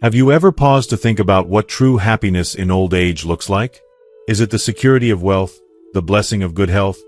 Have you ever paused to think about what true happiness in old age looks like? Is it the security of wealth, the blessing of good health,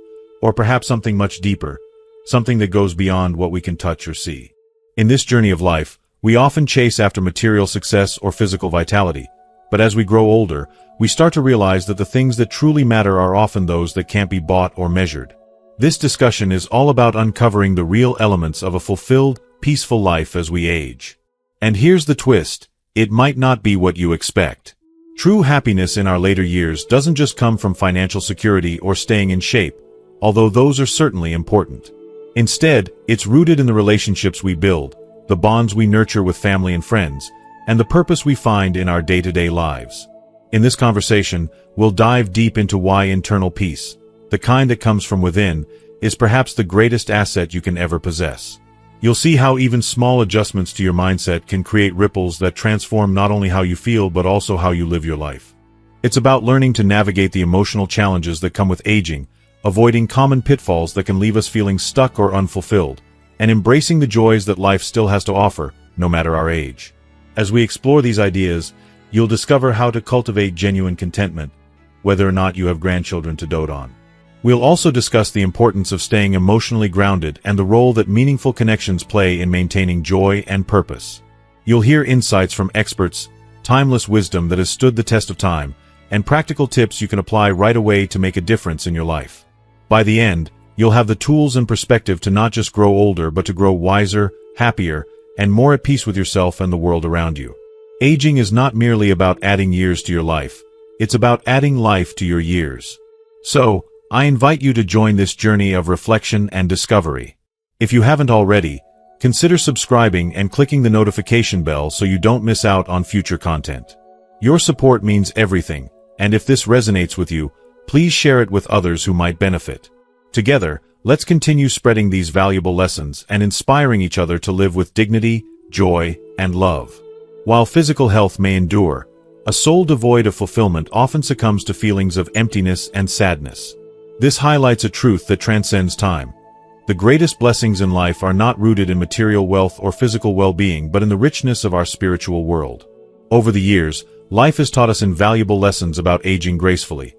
or perhaps something much deeper, something that goes beyond what we can touch or see? In this journey of life, we often chase after material success or physical vitality, but as we grow older, we start to realize that the things that truly matter are often those that can't be bought or measured. This discussion is all about uncovering the real elements of a fulfilled, peaceful life as we age. And here's the twist: it might not be what you expect. True happiness in our later years doesn't just come from financial security or staying in shape, although those are certainly important. Instead, it's rooted in the relationships we build, the bonds we nurture with family and friends, and the purpose we find in our day-to-day lives. In this conversation, we'll dive deep into why internal peace, the kind that comes from within, is perhaps the greatest asset you can ever possess. You'll see how even small adjustments to your mindset can create ripples that transform not only how you feel but also how you live your life. It's about learning to navigate the emotional challenges that come with aging, avoiding common pitfalls that can leave us feeling stuck or unfulfilled, and embracing the joys that life still has to offer, no matter our age. As we explore these ideas, you'll discover how to cultivate genuine contentment, whether or not you have grandchildren to dote on. We'll also discuss the importance of staying emotionally grounded and the role that meaningful connections play in maintaining joy and purpose. You'll hear insights from experts, timeless wisdom that has stood the test of time, and practical tips you can apply right away to make a difference in your life. By the end, you'll have the tools and perspective to not just grow older but to grow wiser, happier, and more at peace with yourself and the world around you. Aging is not merely about adding years to your life, it's about adding life to your years. So, I invite you to join this journey of reflection and discovery. If you haven't already, consider subscribing and clicking the notification bell so you don't miss out on future content. Your support means everything, and if this resonates with you, please share it with others who might benefit. Together, let's continue spreading these valuable lessons and inspiring each other to live with dignity, joy, and love. While physical health may endure, a soul devoid of fulfillment often succumbs to feelings of emptiness and sadness. This highlights a truth that transcends time. The greatest blessings in life are not rooted in material wealth or physical well-being but in the richness of our spiritual world. Over the years, life has taught us invaluable lessons about aging gracefully.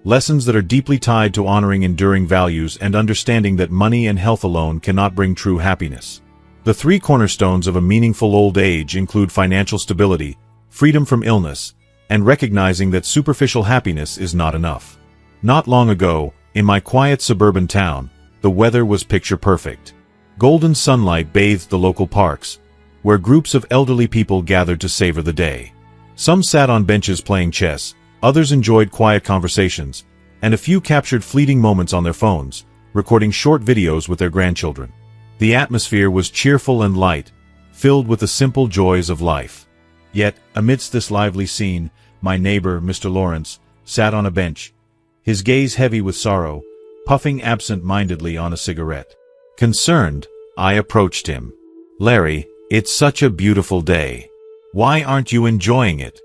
Lessons that are deeply tied to honoring enduring values and understanding that money and health alone cannot bring true happiness. The three cornerstones of a meaningful old age include financial stability, freedom from illness, and recognizing that superficial happiness is not enough. Not long ago, in my quiet suburban town, the weather was picture perfect. Golden sunlight bathed the local parks, where groups of elderly people gathered to savor the day. Some sat on benches playing chess, others enjoyed quiet conversations, and a few captured fleeting moments on their phones, recording short videos with their grandchildren. The atmosphere was cheerful and light, filled with the simple joys of life. Yet, amidst this lively scene, my neighbor, Mr. Lawrence, sat on a bench, his gaze heavy with sorrow, puffing absent-mindedly on a cigarette. Concerned, I approached him. "Larry, it's such a beautiful day. Why aren't you enjoying it?"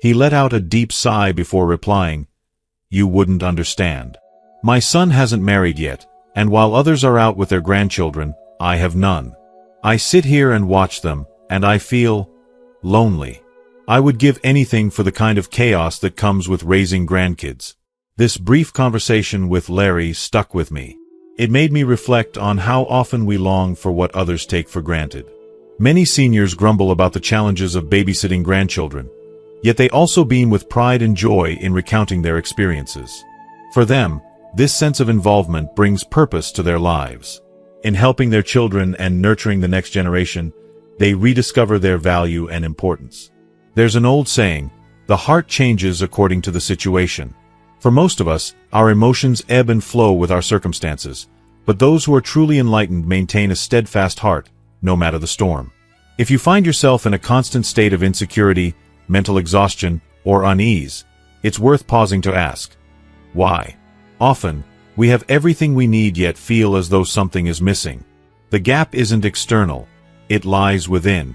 He let out a deep sigh before replying, "You wouldn't understand. My son hasn't married yet, and while others are out with their grandchildren, I have none. I sit here and watch them, and I feel lonely. I would give anything for the kind of chaos that comes with raising grandkids." This brief conversation with Larry stuck with me. It made me reflect on how often we long for what others take for granted. Many seniors grumble about the challenges of babysitting grandchildren, yet they also beam with pride and joy in recounting their experiences. For them, this sense of involvement brings purpose to their lives. In helping their children and nurturing the next generation, they rediscover their value and importance. There's an old saying, "The heart changes according to the situation." For most of us, our emotions ebb and flow with our circumstances, but those who are truly enlightened maintain a steadfast heart, no matter the storm. If you find yourself in a constant state of insecurity, mental exhaustion, or unease, it's worth pausing to ask, why? Often, we have everything we need yet feel as though something is missing. The gap isn't external, it lies within.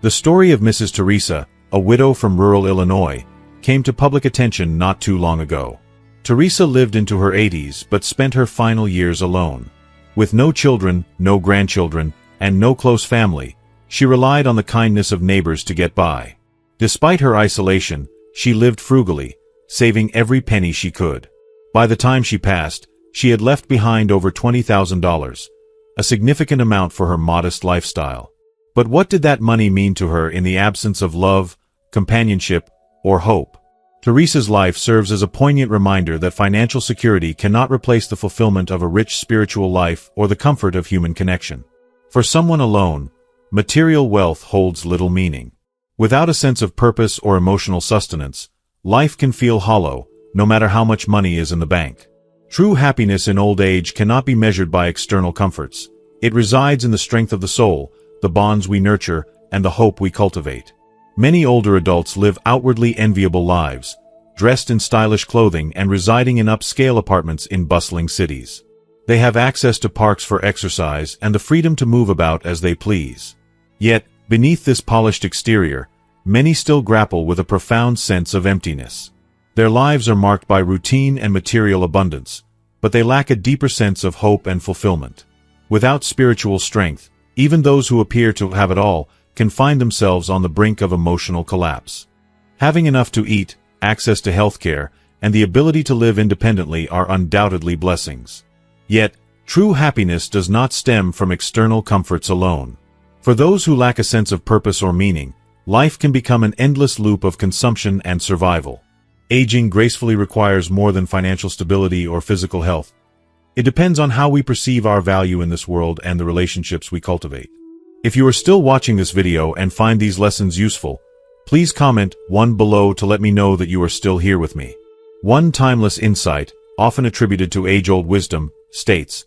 The story of Mrs. Teresa, a widow from rural Illinois, came to public attention not too long ago. Teresa lived into her 80s but spent her final years alone. With no children, no grandchildren, and no close family, She relied on the kindness of neighbors to get by. Despite her isolation, she lived frugally, saving every penny she could. By the time she passed, she had left behind over $20,000, a significant amount for her modest lifestyle. But what did that money mean to her in the absence of love, companionship, or hope? Teresa's life serves as a poignant reminder that financial security cannot replace the fulfillment of a rich spiritual life or the comfort of human connection. For someone alone, material wealth holds little meaning. Without a sense of purpose or emotional sustenance, life can feel hollow, no matter how much money is in the bank. True happiness in old age cannot be measured by external comforts. It resides in the strength of the soul, the bonds we nurture, and the hope we cultivate. Many older adults live outwardly enviable lives, dressed in stylish clothing and residing in upscale apartments in bustling cities. They have access to parks for exercise and the freedom to move about as they please. Yet, beneath this polished exterior, many still grapple with a profound sense of emptiness. Their lives are marked by routine and material abundance, but they lack a deeper sense of hope and fulfillment. Without spiritual strength, even those who appear to have it all can find themselves on the brink of emotional collapse. Having enough to eat, access to healthcare, and the ability to live independently are undoubtedly blessings. Yet, true happiness does not stem from external comforts alone. For those who lack a sense of purpose or meaning, life can become an endless loop of consumption and survival. Aging gracefully requires more than financial stability or physical health. It depends on how we perceive our value in this world and the relationships we cultivate. If you are still watching this video and find these lessons useful, please comment 1 below to let me know that you are still here with me. One timeless insight, often attributed to age-old wisdom, states,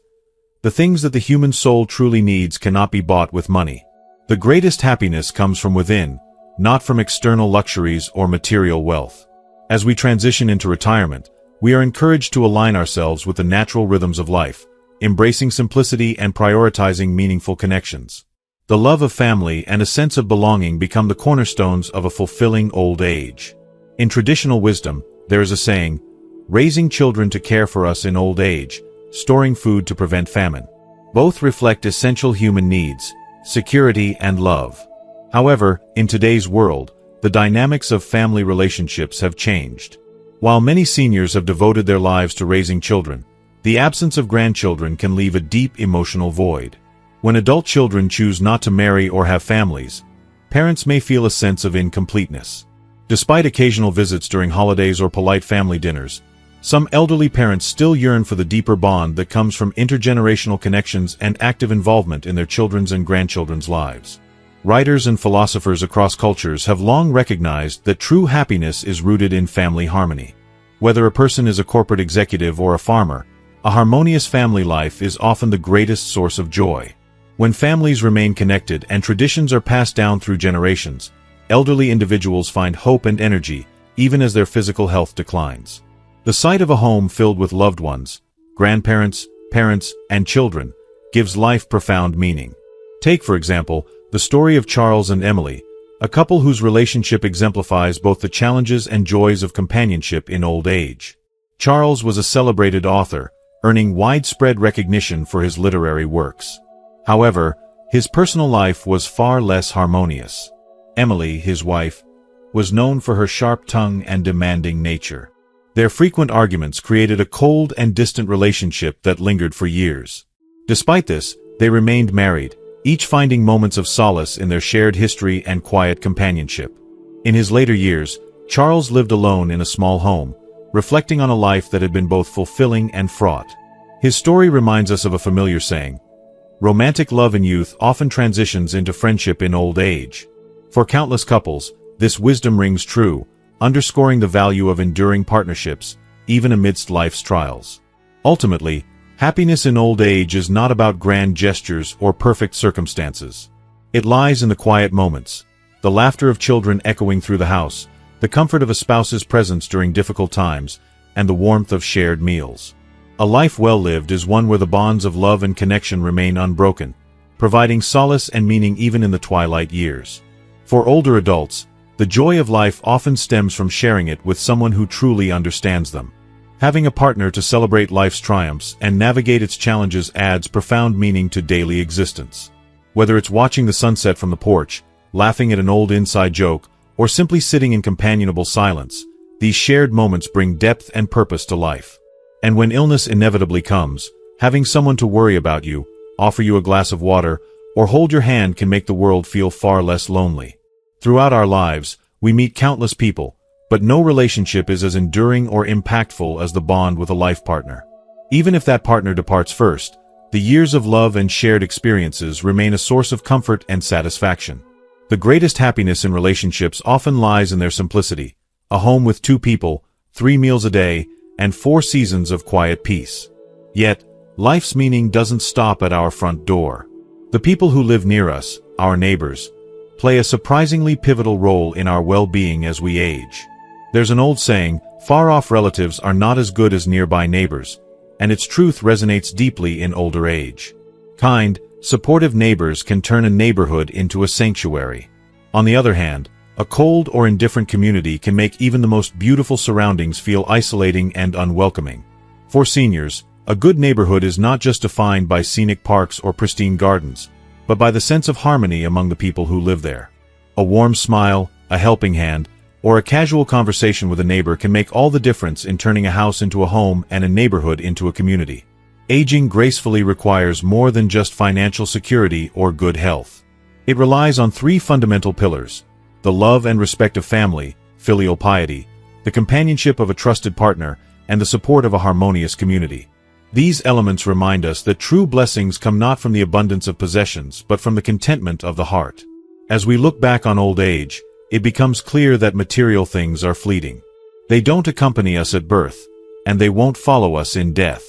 "The things that the human soul truly needs cannot be bought with money. The greatest happiness comes from within, not from external luxuries or material wealth." As we transition into retirement, we are encouraged to align ourselves with the natural rhythms of life, embracing simplicity and prioritizing meaningful connections. The love of family and a sense of belonging become the cornerstones of a fulfilling old age. In traditional wisdom, there is a saying, "Raising children to care for us in old age, storing food to prevent famine." Both reflect essential human needs, security and love. However, in today's world, the dynamics of family relationships have changed. While many seniors have devoted their lives to raising children, the absence of grandchildren can leave a deep emotional void. When adult children choose not to marry or have families, parents may feel a sense of incompleteness. Despite occasional visits during holidays or polite family dinners, some elderly parents still yearn for the deeper bond that comes from intergenerational connections and active involvement in their children's and grandchildren's lives. Writers and philosophers across cultures have long recognized that true happiness is rooted in family harmony. Whether a person is a corporate executive or a farmer, a harmonious family life is often the greatest source of joy. When families remain connected and traditions are passed down through generations, elderly individuals find hope and energy, even as their physical health declines. The sight of a home filled with loved ones, grandparents, parents, and children, gives life profound meaning. Take, for example, the story of Charles and Emily, a couple whose relationship exemplifies both the challenges and joys of companionship in old age. Charles was a celebrated author, earning widespread recognition for his literary works. However, his personal life was far less harmonious. Emily, his wife, was known for her sharp tongue and demanding nature. Their frequent arguments created a cold and distant relationship that lingered for years. Despite this, they remained married, each finding moments of solace in their shared history and quiet companionship. In his later years, Charles lived alone in a small home, reflecting on a life that had been both fulfilling and fraught. His story reminds us of a familiar saying, "Romantic love in youth often transitions into friendship in old age." For countless couples, this wisdom rings true, underscoring the value of enduring partnerships, even amidst life's trials. Ultimately, happiness in old age is not about grand gestures or perfect circumstances. It lies in the quiet moments, the laughter of children echoing through the house, the comfort of a spouse's presence during difficult times, and the warmth of shared meals. A life well lived is one where the bonds of love and connection remain unbroken, providing solace and meaning even in the twilight years. For older adults, the joy of life often stems from sharing it with someone who truly understands them. Having a partner to celebrate life's triumphs and navigate its challenges adds profound meaning to daily existence. Whether it's watching the sunset from the porch, laughing at an old inside joke, or simply sitting in companionable silence, these shared moments bring depth and purpose to life. And when illness inevitably comes, having someone to worry about you, offer you a glass of water, or hold your hand can make the world feel far less lonely. Throughout our lives, we meet countless people, but no relationship is as enduring or impactful as the bond with a life partner. Even if that partner departs first, the years of love and shared experiences remain a source of comfort and satisfaction. The greatest happiness in relationships often lies in their simplicity: a home with 2 people, 3 meals a day, and 4 seasons of quiet peace. Yet, life's meaning doesn't stop at our front door. The people who live near us, our neighbors, play a surprisingly pivotal role in our well-being as we age. There's an old saying, far-off relatives are not as good as nearby neighbors, and its truth resonates deeply in older age. Kind, supportive neighbors can turn a neighborhood into a sanctuary. On the other hand, a cold or indifferent community can make even the most beautiful surroundings feel isolating and unwelcoming. For seniors, a good neighborhood is not just defined by scenic parks or pristine gardens, but by the sense of harmony among the people who live there. A warm smile, a helping hand, or a casual conversation with a neighbor can make all the difference in turning a house into a home and a neighborhood into a community. Aging gracefully requires more than just financial security or good health. It relies on 3 fundamental pillars: the love and respect of family, filial piety, the companionship of a trusted partner, and the support of a harmonious community. These elements remind us that true blessings come not from the abundance of possessions but from the contentment of the heart. As we look back on old age, it becomes clear that material things are fleeting. They don't accompany us at birth, and they won't follow us in death.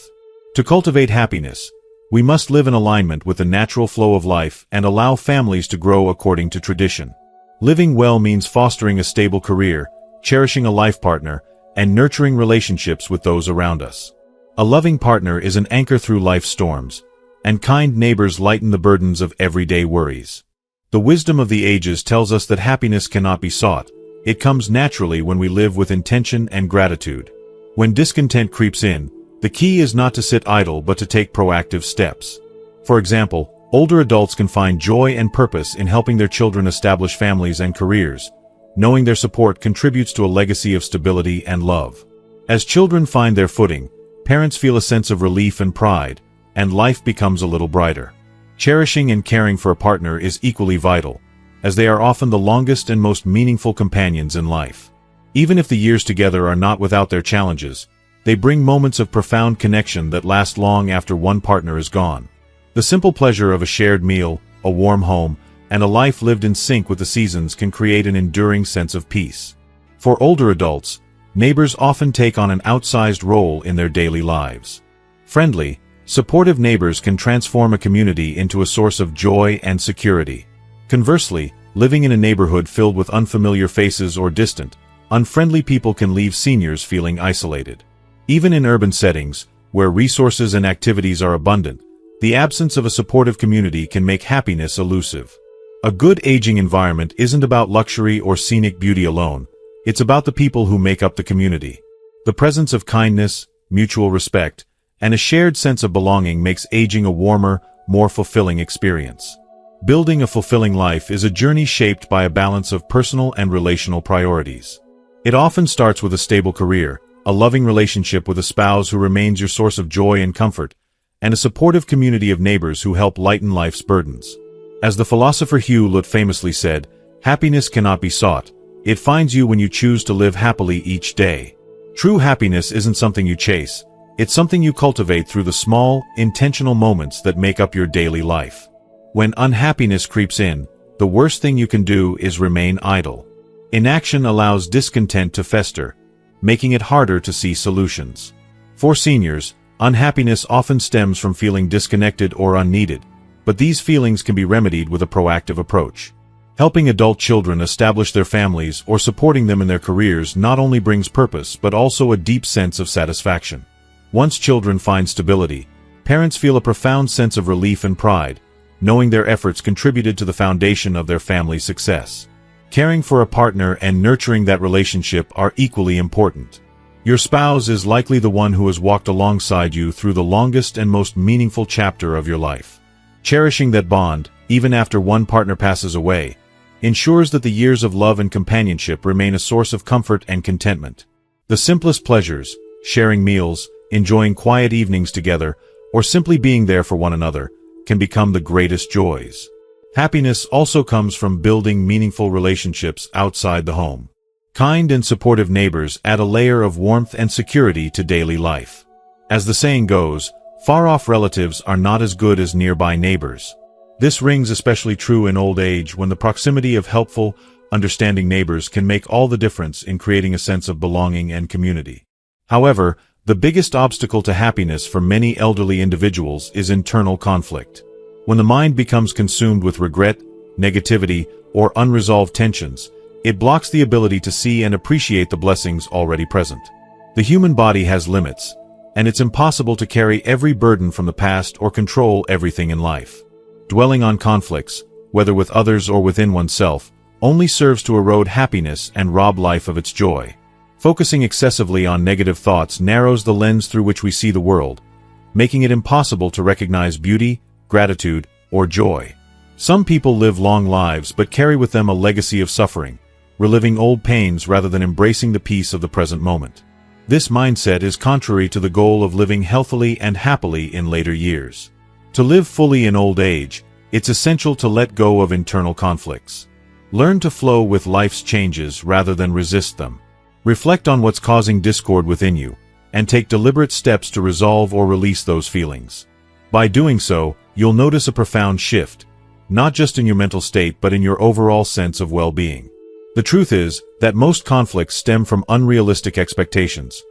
To cultivate happiness, we must live in alignment with the natural flow of life and allow families to grow according to tradition. Living well means fostering a stable career, cherishing a life partner, and nurturing relationships with those around us. A loving partner is an anchor through life's storms, and kind neighbors lighten the burdens of everyday worries. The wisdom of the ages tells us that happiness cannot be sought. It comes naturally when we live with intention and gratitude. When discontent creeps in, the key is not to sit idle but to take proactive steps. For example, older adults can find joy and purpose in helping their children establish families and careers, knowing their support contributes to a legacy of stability and love. As children find their footing, parents feel a sense of relief and pride, and life becomes a little brighter. Cherishing and caring for a partner is equally vital, as they are often the longest and most meaningful companions in life. Even if the years together are not without their challenges, they bring moments of profound connection that last long after one partner is gone. The simple pleasure of a shared meal, a warm home, and a life lived in sync with the seasons can create an enduring sense of peace. For older adults, neighbors often take on an outsized role in their daily lives. Friendly, supportive neighbors can transform a community into a source of joy and security. Conversely, living in a neighborhood filled with unfamiliar faces or distant, unfriendly people can leave seniors feeling isolated. Even in urban settings, where resources and activities are abundant, the absence of a supportive community can make happiness elusive. A good aging environment isn't about luxury or scenic beauty alone, it's about the people who make up the community. The presence of kindness, mutual respect, and a shared sense of belonging makes aging a warmer, more fulfilling experience. Building a fulfilling life is a journey shaped by a balance of personal and relational priorities. It often starts with a stable career, a loving relationship with a spouse who remains your source of joy and comfort, and a supportive community of neighbors who help lighten life's burdens. As the philosopher Hugh Lute famously said, "Happiness cannot be sought. It finds you when you choose to live happily each day." True happiness isn't something you chase. It's something you cultivate through the small, intentional moments that make up your daily life. When unhappiness creeps in, the worst thing you can do is remain idle. Inaction allows discontent to fester, making it harder to see solutions. For seniors, unhappiness often stems from feeling disconnected or unneeded, but these feelings can be remedied with a proactive approach. Helping adult children establish their families or supporting them in their careers not only brings purpose but also a deep sense of satisfaction. Once children find stability, parents feel a profound sense of relief and pride, knowing their efforts contributed to the foundation of their family's success. Caring for a partner and nurturing that relationship are equally important. Your spouse is likely the one who has walked alongside you through the longest and most meaningful chapter of your life. Cherishing that bond, even after one partner passes away, ensures that the years of love and companionship remain a source of comfort and contentment. The simplest pleasures, sharing meals, enjoying quiet evenings together, or simply being there for one another, can become the greatest joys. Happiness also comes from building meaningful relationships outside the home. Kind and supportive neighbors add a layer of warmth and security to daily life. As the saying goes, far-off relatives are not as good as nearby neighbors. This rings especially true in old age, when the proximity of helpful, understanding neighbors can make all the difference in creating a sense of belonging and community. However, the biggest obstacle to happiness for many elderly individuals is internal conflict. When the mind becomes consumed with regret, negativity, or unresolved tensions, it blocks the ability to see and appreciate the blessings already present. The human body has limits, and it's impossible to carry every burden from the past or control everything in life. Dwelling on conflicts, whether with others or within oneself, only serves to erode happiness and rob life of its joy. Focusing excessively on negative thoughts narrows the lens through which we see the world, making it impossible to recognize beauty, gratitude, or joy. Some people live long lives but carry with them a legacy of suffering, reliving old pains rather than embracing the peace of the present moment. This mindset is contrary to the goal of living healthily and happily in later years. To live fully in old age, it's essential to let go of internal conflicts. Learn to flow with life's changes rather than resist them. Reflect on what's causing discord within you, and take deliberate steps to resolve or release those feelings. By doing so, you'll notice a profound shift, not just in your mental state but in your overall sense of well-being. The truth is that most conflicts stem from unrealistic expectations.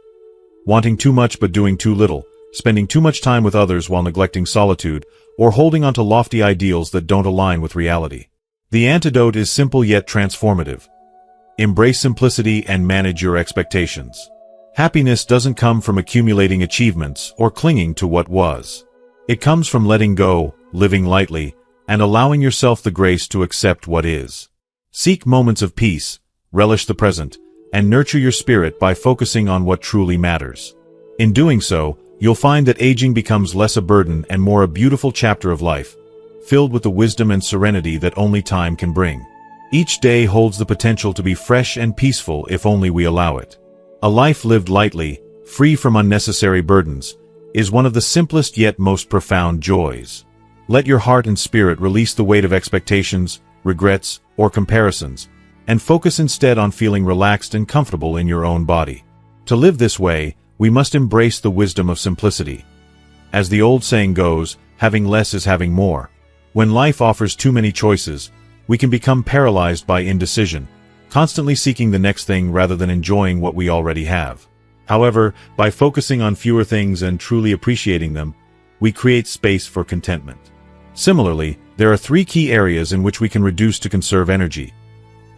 Wanting too much but doing too little, spending too much time with others while neglecting solitude, or holding onto lofty ideals that don't align with reality. The antidote is simple yet transformative. Embrace simplicity and manage your expectations. Happiness doesn't come from accumulating achievements or clinging to what was. It comes from letting go, living lightly, and allowing yourself the grace to accept what is. Seek moments of peace, relish the present, and nurture your spirit by focusing on what truly matters. In doing so, you'll find that aging becomes less a burden and more a beautiful chapter of life, filled with the wisdom and serenity that only time can bring. Each day holds the potential to be fresh and peaceful if only we allow it. A life lived lightly, free from unnecessary burdens, is one of the simplest yet most profound joys. Let your heart and spirit release the weight of expectations, regrets, or comparisons, and focus instead on feeling relaxed and comfortable in your own body. To live this way, we must embrace the wisdom of simplicity. As the old saying goes, having less is having more. When life offers too many choices, we can become paralyzed by indecision, constantly seeking the next thing rather than enjoying what we already have. However, by focusing on fewer things and truly appreciating them, we create space for contentment. Similarly, there are 3 key areas in which we can reduce to conserve energy.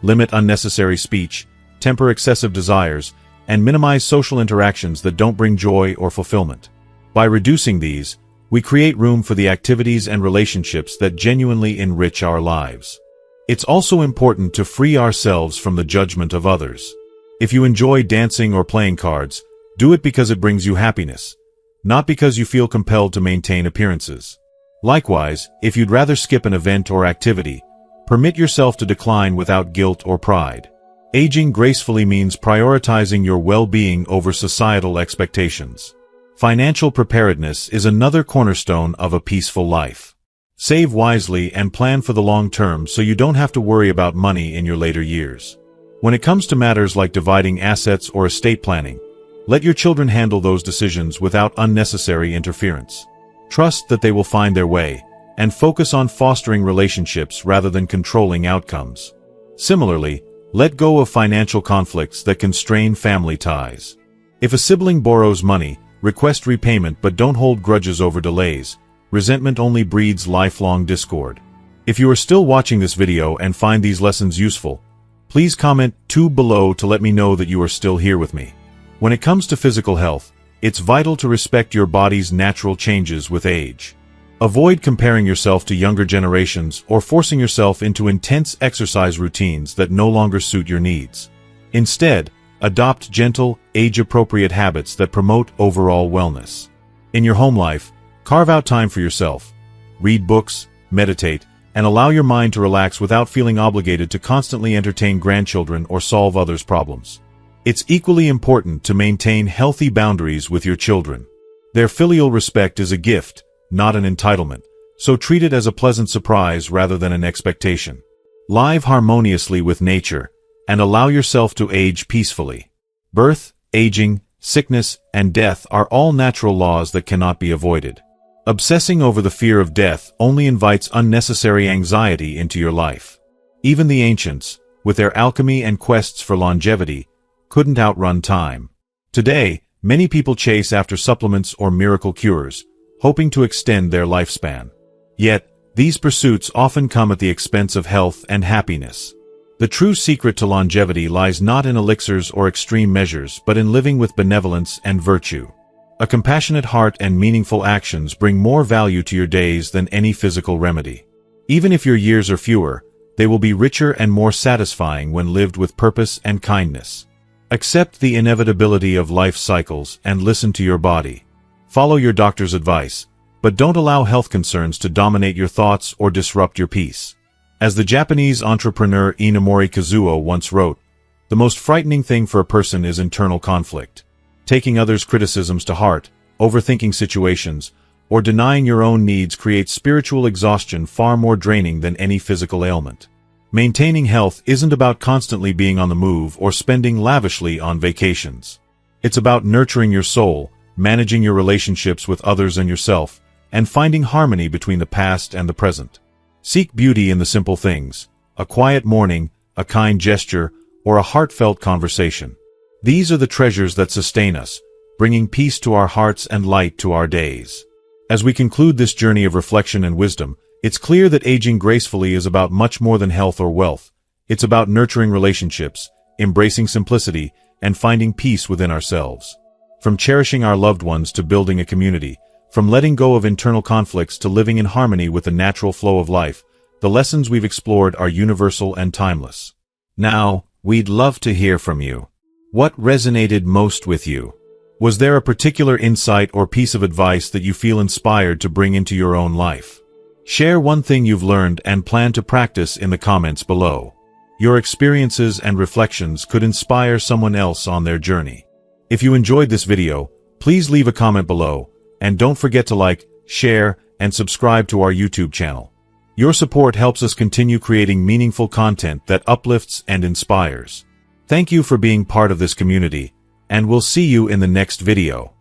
Limit unnecessary speech, temper excessive desires, and minimize social interactions that don't bring joy or fulfillment. By reducing these, we create room for the activities and relationships that genuinely enrich our lives. It's also important to free ourselves from the judgment of others. If you enjoy dancing or playing cards, do it because it brings you happiness, not because you feel compelled to maintain appearances. Likewise, if you'd rather skip an event or activity, permit yourself to decline without guilt or pride. Aging gracefully means prioritizing your well-being over societal expectations. Financial preparedness is another cornerstone of a peaceful life. Save wisely and plan for the long term so you don't have to worry about money in your later years. When it comes to matters like dividing assets or estate planning, let your children handle those decisions without unnecessary interference. Trust that they will find their way, and focus on fostering relationships rather than controlling outcomes. Similarly, let go of financial conflicts that can strain family ties. If a sibling borrows money, request repayment but don't hold grudges over delays. Resentment only breeds lifelong discord. If you are still watching this video and find these lessons useful, please comment 2 below to let me know that you are still here with me. When it comes to physical health, it's vital to respect your body's natural changes with age. Avoid comparing yourself to younger generations or forcing yourself into intense exercise routines that no longer suit your needs. Instead, adopt gentle, age-appropriate habits that promote overall wellness. In your home life, carve out time for yourself. Read books, meditate, and allow your mind to relax without feeling obligated to constantly entertain grandchildren or solve others' problems. It's equally important to maintain healthy boundaries with your children. Their filial respect is a gift, not an entitlement, so treat it as a pleasant surprise rather than an expectation. Live harmoniously with nature, and allow yourself to age peacefully. Birth, aging, sickness, and death are all natural laws that cannot be avoided. Obsessing over the fear of death only invites unnecessary anxiety into your life. Even the ancients, with their alchemy and quests for longevity, couldn't outrun time. Today, many people chase after supplements or miracle cures, hoping to extend their lifespan. Yet, these pursuits often come at the expense of health and happiness. The true secret to longevity lies not in elixirs or extreme measures, but in living with benevolence and virtue. A compassionate heart and meaningful actions bring more value to your days than any physical remedy. Even if your years are fewer, they will be richer and more satisfying when lived with purpose and kindness. Accept the inevitability of life cycles and listen to your body. Follow your doctor's advice, but don't allow health concerns to dominate your thoughts or disrupt your peace. As the Japanese entrepreneur Inamori Kazuo once wrote, "The most frightening thing for a person is internal conflict. Taking others' criticisms to heart, overthinking situations, or denying your own needs creates spiritual exhaustion far more draining than any physical ailment." Maintaining health isn't about constantly being on the move or spending lavishly on vacations. It's about nurturing your soul, managing your relationships with others and yourself, and finding harmony between the past and the present. Seek beauty in the simple things: a quiet morning, a kind gesture, or a heartfelt conversation. These are the treasures that sustain us, bringing peace to our hearts and light to our days. As we conclude this journey of reflection and wisdom, it's clear that aging gracefully is about much more than health or wealth. It's about nurturing relationships, embracing simplicity, and finding peace within ourselves. From cherishing our loved ones to building a community, from letting go of internal conflicts to living in harmony with the natural flow of life, the lessons we've explored are universal and timeless. Now, we'd love to hear from you. What resonated most with you? Was there a particular insight or piece of advice that you feel inspired to bring into your own life? Share one thing you've learned and plan to practice in the comments below. Your experiences and reflections could inspire someone else on their journey. If you enjoyed this video, please leave a comment below, and don't forget to like, share, and subscribe to our YouTube channel. Your support helps us continue creating meaningful content that uplifts and inspires. Thank you for being part of this community, and we'll see you in the next video.